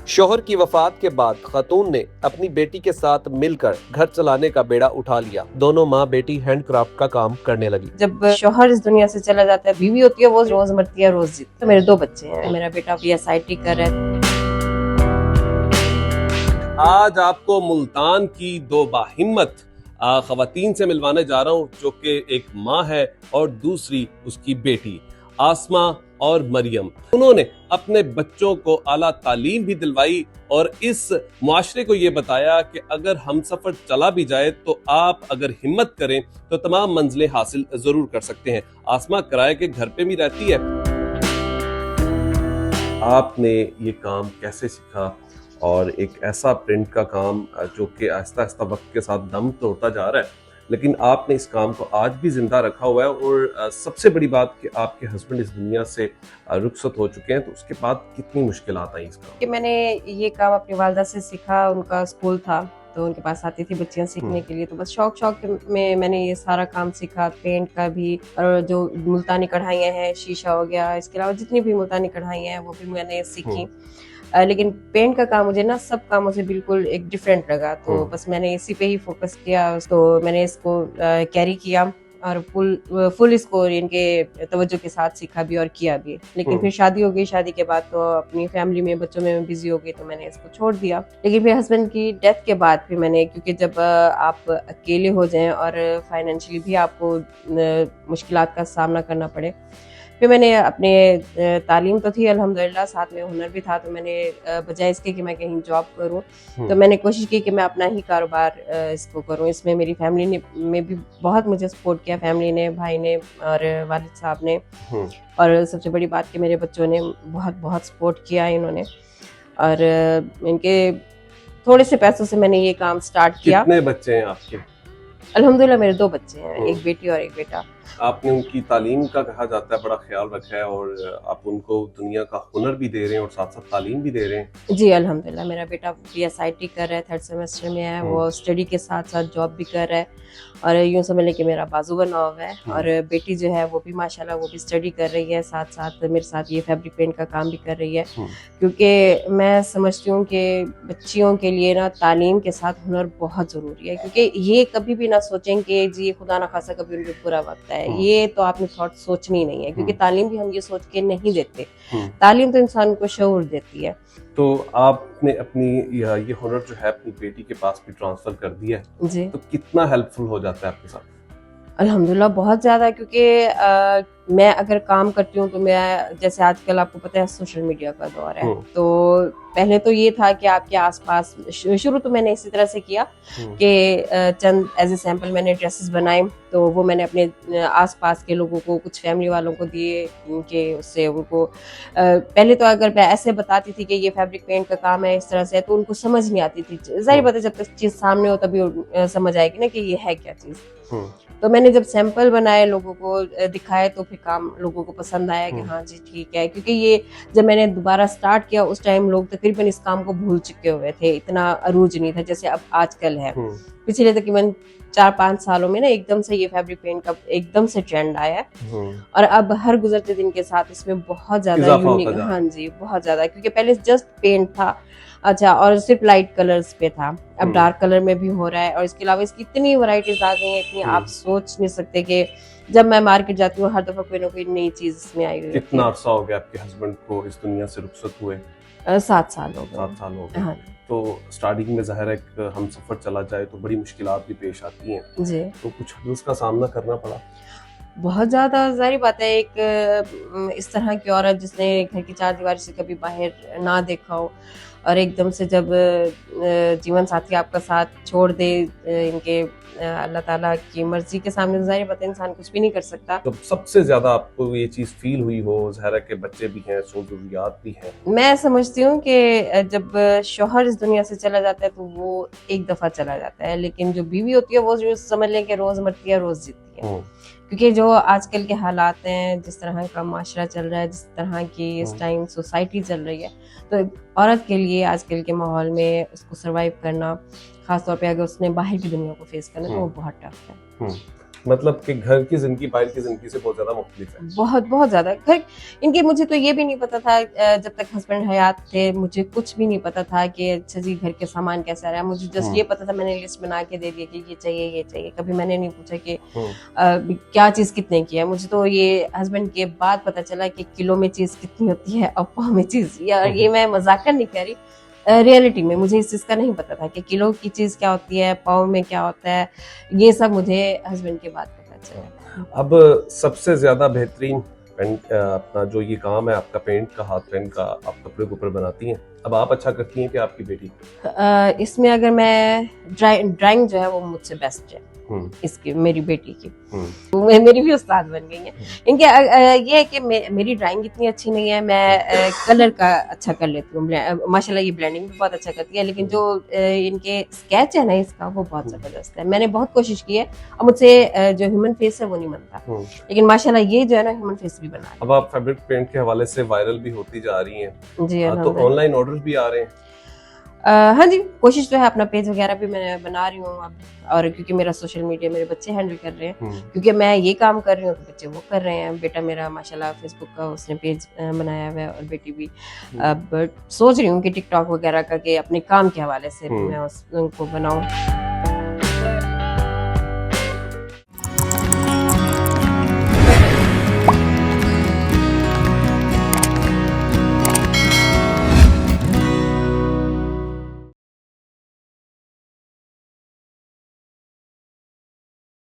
शौहर की वफात के बाद खातून ने अपनी बेटी के साथ मिलकर घर चलाने का बेड़ा उठा लिया। दोनों माँ बेटी हैंडक्राफ्ट का काम करने लगी। जब शौहर इस दुनिया से चला जाता है, बीवी होती है वो रोज मरती है रोज जीती। तो मेरे 2 बच्चे हैं। मेरा बेटा PSIT कर रहा है। आज आपको मुल्तान की दो बाहिम्मत खवातीन से मिलवाने जा रहा हूँ, जो कि एक माँ है और दूसरी उसकी बेटी आसमा और मरियम। उन्होंने अपने बच्चों को आला तालीम भी दिलवाई और इस मुआशरे को ये बताया कि अगर हम सफर चला भी जाए तो आप अगर हिम्मत करें तो तमाम मंजिलें हासिल जरूर कर सकते हैं। आसमा किराए के घर पे भी रहती है। आपने ये काम कैसे सीखा और एक ऐसा प्रिंट का काम जो कि आहिस्ता आहिस्ता वक्त के साथ दम तो होता जा रहा है, लेकिन आपने इस काम को आज भी जिंदा रखा हुआ है और सबसे बड़ी बात कि आपके हस्बैंड इस दुनिया से रुखसत हो चुके हैं, तो उसके बाद कितनी मुश्किलात आई इस काम कि मैंने ये काम अपनी वालदा से सीखा। उनका स्कूल था तो उनके पास आती थी बच्चियां सीखने के लिए, तो बस शौक में मैंने ये सारा काम सीखा। पेंट का भी, और जो मुल्तानी कढ़ाइयाँ हैं, शीशा हो गया, इसके अलावा जितनी भी मुल्तानी कढ़ाइयाँ हैं वो भी मैंने सीखी। लेकिन पेंट का काम मुझे ना सब कामों से बिल्कुल एक डिफरेंट लगा, तो बस मैंने इसी पे ही फोकस किया। तो मैंने इसको कैरी किया और फुल इसको इनके तवज्जो के साथ सीखा भी और किया भी। लेकिन फिर शादी हो गई। शादी के बाद तो अपनी फैमिली में बच्चों में बिजी हो गई, तो मैंने इसको छोड़ दिया। लेकिन फिर हस्बैंड की डेथ के बाद फिर मैंने, क्योंकि जब आप अकेले हो जाएं और फाइनेंशियली भी आपको मुश्किलात का सामना करना पड़े, फिर मैंने अपने तालीम तो थी अल्हम्दुलिल्लाह, साथ में हुनर भी था, तो मैंने बजाय इसके कि मैं कहीं जॉब करूं, तो मैंने कोशिश की कि मैं अपना ही कारोबार इसको करूं। इसमें मेरी फैमिली ने में भी बहुत मुझे सपोर्ट किया, फैमिली ने, भाई ने और वालिद साहब ने, और सबसे बड़ी बात कि मेरे बच्चों ने बहुत बहुत सपोर्ट किया इन्होंने। और इनके थोड़े से पैसों से मैंने ये काम स्टार्ट किया। कितने बच्चे हैं आपके? अल्हम्दुलिल्लाह मेरे 2 बच्चे हैं, एक बेटी और एक बेटा। आपने उनकी तालीम का, कहा जाता है, बड़ा ख्याल रखा है और आप उनको दुनिया का हुनर भी दे रहे हैं और साथ साथ तालीम भी दे रहे हैं। जी अल्हम्दुलिल्लाह, मेरा बेटा PSIT कर रहा है, 3rd सेमेस्टर में है। वो स्टडी के साथ साथ जॉब भी कर रहा है और यूं समझ लें कि मेरा बाजू बना हुआ है। और बेटी जो है वो भी माशाल्लाह वो भी स्टडी कर रही है, साथ साथ मेरे साथ ये फैब्रिक पेंट का काम भी कर रही है। क्योंकि मैं समझती हूँ कि बच्चियों के लिए ना तालीम के साथ हुनर बहुत ज़रूरी है, क्योंकि ये कभी भी ना सोचें कि जी खुदा ना खासा कभी उनके बुरा वक्त है। ये तो आपने थॉट सोचनी नहीं है, क्योंकि तालीम भी हम ये सोच के नहीं देते। तालीम तो इंसान को शऊर देती है। तो आपने अपनी ये हुनर जो है अपनी बेटी के पास भी ट्रांसफर कर दिया है जी, तो कितना हेल्पफुल हो जाता है आपके साथ? अल्हम्दुलिल्लाह बहुत ज़्यादा, क्योंकि मैं अगर काम करती हूँ तो मैं, जैसे आजकल आपको पता है सोशल मीडिया का दौर है, तो पहले तो ये था कि आपके आसपास, शुरू तो मैंने इसी तरह से किया कि चंद एज ए सैंपल मैंने ड्रेसेस बनाए, तो वो मैंने अपने आसपास के लोगों को, कुछ फैमिली वालों को दिए, कि उससे उनको पहले तो अगर मैं ऐसे बताती थी कि ये फैब्रिक पेंट का काम है इस तरह से, तो उनको समझ नहीं आती थी। जाहिर बात है जब तक चीज़ सामने हो तभी समझ आएगी ना कि ये है क्या चीज़। तो मैंने जब सैंपल बनाए, लोगों को दिखाए, तो फिर काम लोगों को पसंद आया कि हाँ जी ठीक है। क्योंकि ये जब मैंने दोबारा स्टार्ट किया उस टाइम लोग तकरीबन इस काम को भूल चुके हुए थे, इतना अरूज नहीं था जैसे अब आजकल है। पिछले तकरीबन 4-5 सालों में ना एकदम से ये फैब्रिक पेंट का एकदम से ट्रेंड आया है और अब हर गुजरते दिन के साथ इसमें बहुत ज्यादा यूनिक, हाँ जी बहुत ज्यादा, क्योंकि पहले जस्ट पेंट था, अच्छा, और सिर्फ लाइट कलर्स पे था, अब डार्क कलर में भी हो रहा है। और इसके अलावा इसकी इतनी वैरायटीज आ गई हैं, इतनी आप सोच नहीं सकते कि जब मैं मार्केट जाती हूँ हर दफा कोई ना कोई नई चीज इसमें आई हुई है। कितना अरसा हो गया आपके हस्बैंड को इस दुनिया से रुखसत हुए? 7 साल हो गए। 7 साल हो गए। हाँ तो स्टार्टिंग में ज़ाहिर है कि हम सफर चला जाए तो बड़ी मुश्किलात भी पेश आती हैं, जी, तो कुछ हर्डल्स का सामना करना पड़ा? बहुत ज्यादा। जाहिर बात है, एक इस तरह की औरत जिसने घर की 4 दीवारी से कभी बाहर ना देखा हो और एकदम से जब जीवन साथी आपका साथ छोड़ दे इनके अल्लाह ताला की मर्जी के सामने, जाहिर बात है इंसान कुछ भी नहीं कर सकता। तो सबसे ज्यादा आपको ये चीज फील हुई हो, ज़ाहिर है कि बच्चे भी हैं, सो जरूरियात भी हैं। मैं समझती हूँ कि जब शौहर इस दुनिया से चला जाता है तो वो एक दफा चला जाता है, लेकिन जो बीवी होती है वो जो समझ लें कि रोज मरती है रोज जीती है। क्योंकि जो आजकल के हालात हैं, जिस तरह का माशरा चल रहा है, जिस तरह की इस टाइम सोसाइटी चल रही है, तो औरत के लिए आजकल के माहौल में उसको सरवाइव करना, खासतौर पे अगर उसने बाहर की दुनिया को फेस करना, तो वो बहुत टफ है। मतलब कि घर की जिंदगी बाहर की जिंदगी से बहुत ज्यादा मुख्तलिफ है। बहुत बहुत ज्यादा। घर इनके, मुझे तो ये भी नहीं पता था जब तक हस्बैंड हयात थे, मुझे कुछ भी नहीं पता था कि अच्छा जी घर के सामान कैसा रहा है। मुझे जस्ट ये पता था, मैंने लिस्ट बना के दे दिया कि ये चाहिए ये चाहिए। कभी मैंने नहीं पूछा कि क्या चीज कितने की है। मुझे तो ये हस्बैंड के बाद पता चला कि किलो में चीज कितनी होती है और पाव में चीज। यार ये मैं मजाकन नहीं कह रही, रियलिटी में मुझे इस चीज का नहीं पता था कि किलो की चीज क्या होती है, पाव में क्या होता है। ये सब मुझे हस्बैंड के बाद पता चला। अब सबसे ज्यादा बेहतरीन पेंट अपना जो ये काम है आपका, पेंट का, हाथ पेंट का, आप कपड़े के ऊपर बनाती हैं। अब आप अच्छा करती हैं कि आपकी बेटी? इसमें अगर मैं ड्राइंग जो है वो मुझसे बेस्ट है इसकी, मेरी बेटी की। मेरी भी उस्ताद बन गई है। इनके ये है कि मेरी ड्राइंग इतनी अच्छी नहीं है, मैं कलर का अच्छा कर लेती हूँ। माशाल्लाह ये ब्लेंडिंग भी बहुत अच्छा करती है, लेकिन जो इनके स्केच है ना इसका, वो बहुत जबरदस्त है। मैंने बहुत कोशिश की है, अब मुझसे जो ह्यूमन फेस है वो नहीं बनता, लेकिन माशाल्लाह ये जो है ना ह्यूमन फेस भी बना है। अब आप फैब्रिक पेंट के हवाले से वायरल भी होती जा रही हैं जी, तो ऑनलाइन ऑर्डर्स भी आ रहे हैं? हाँ जी, कोशिश जो है, अपना पेज वगैरह भी मैं बना रही हूँ अब। और क्योंकि मेरा सोशल मीडिया मेरे बच्चे हैंडल कर रहे हैं, क्योंकि मैं ये काम कर रही हूँ तो बच्चे वो कर रहे हैं। बेटा मेरा माशाल्लाह फेसबुक का उसने पेज बनाया हुआ है, और बेटी भी। अब सोच रही हूँ कि टिकटॉक वगैरह का, कि अपने काम के हवाले से मैं उनको बनाऊँ।